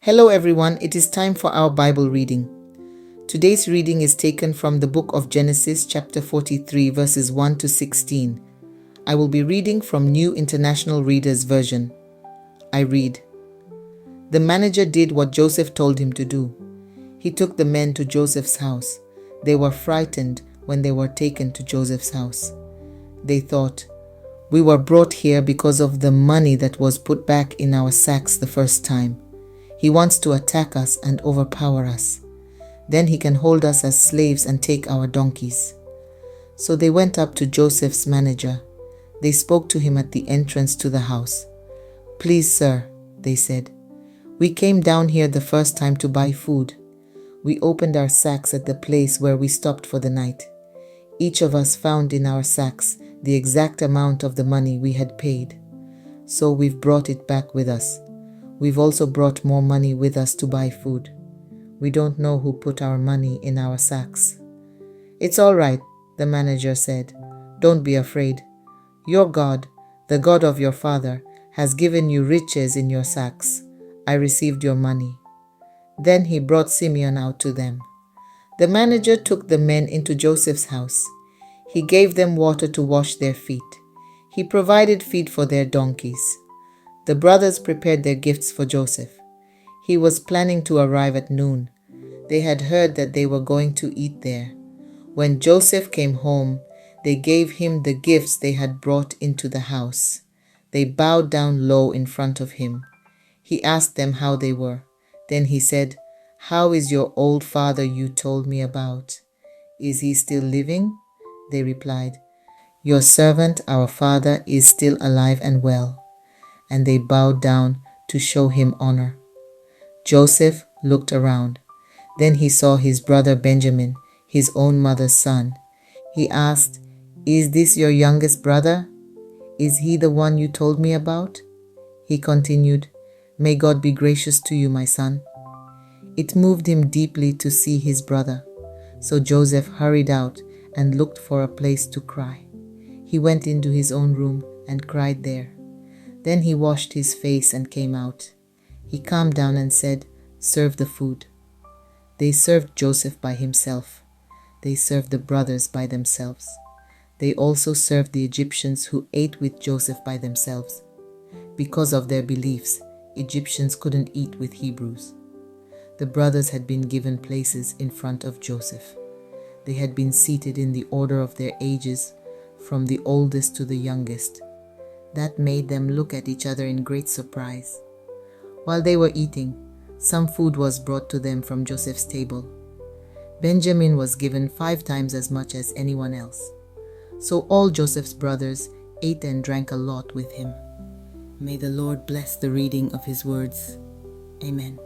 Hello everyone, it is time for our Bible reading. Today's reading is taken from the book of Genesis chapter 43 verses 1 to 16. I will be reading from New International Reader's Version. I read, The manager did what Joseph told him to do. He took the men to Joseph's house. They were frightened when they were taken to Joseph's house. They thought, "We were brought here because of the money that was put back in our sacks the first time. He wants to attack us and overpower us. Then he can hold us as slaves and take our donkeys." So they went up to Joseph's manager. They spoke to him at the entrance to the house. "Please, sir," they said, "we came down here the first time to buy food. We opened our sacks at the place where we stopped for the night. Each of us found in our sacks the exact amount of the money we had paid. So we've brought it back with us. We've also brought more money with us to buy food. We don't know who put our money in our sacks." "It's all right," the manager said. "Don't be afraid. Your God, the God of your father, has given you riches in your sacks. I received your money." Then he brought Simeon out to them. The manager took the men into Joseph's house. He gave them water to wash their feet. He provided feed for their donkeys. The brothers prepared their gifts for Joseph. He was planning to arrive at noon. They had heard that they were going to eat there. When Joseph came home, they gave him the gifts they had brought into the house. They bowed down low in front of him. He asked them how they were. Then he said, "How is your old father you told me about? Is he still living?" They replied, "Your servant, our father, is still alive and well." And they bowed down to show him honor. Joseph looked around. Then he saw his brother Benjamin, his own mother's son. He asked, "Is this your youngest brother? Is he the one you told me about?" He continued, "May God be gracious to you, my son." It moved him deeply to see his brother. So Joseph hurried out and looked for a place to cry. He went into his own room and cried there. Then he washed his face and came out. He calmed down and said, "Serve the food." They served Joseph by himself. They served the brothers by themselves. They also served the Egyptians who ate with Joseph by themselves. Because of their beliefs, Egyptians couldn't eat with Hebrews. The brothers had been given places in front of Joseph. They had been seated in the order of their ages, from the oldest to the youngest. That made them look at each other in great surprise. While they were eating, some food was brought to them from Joseph's table. Benjamin was given 5 times as much as anyone else. So all Joseph's brothers ate and drank a lot with him. May the Lord bless the reading of his words. Amen.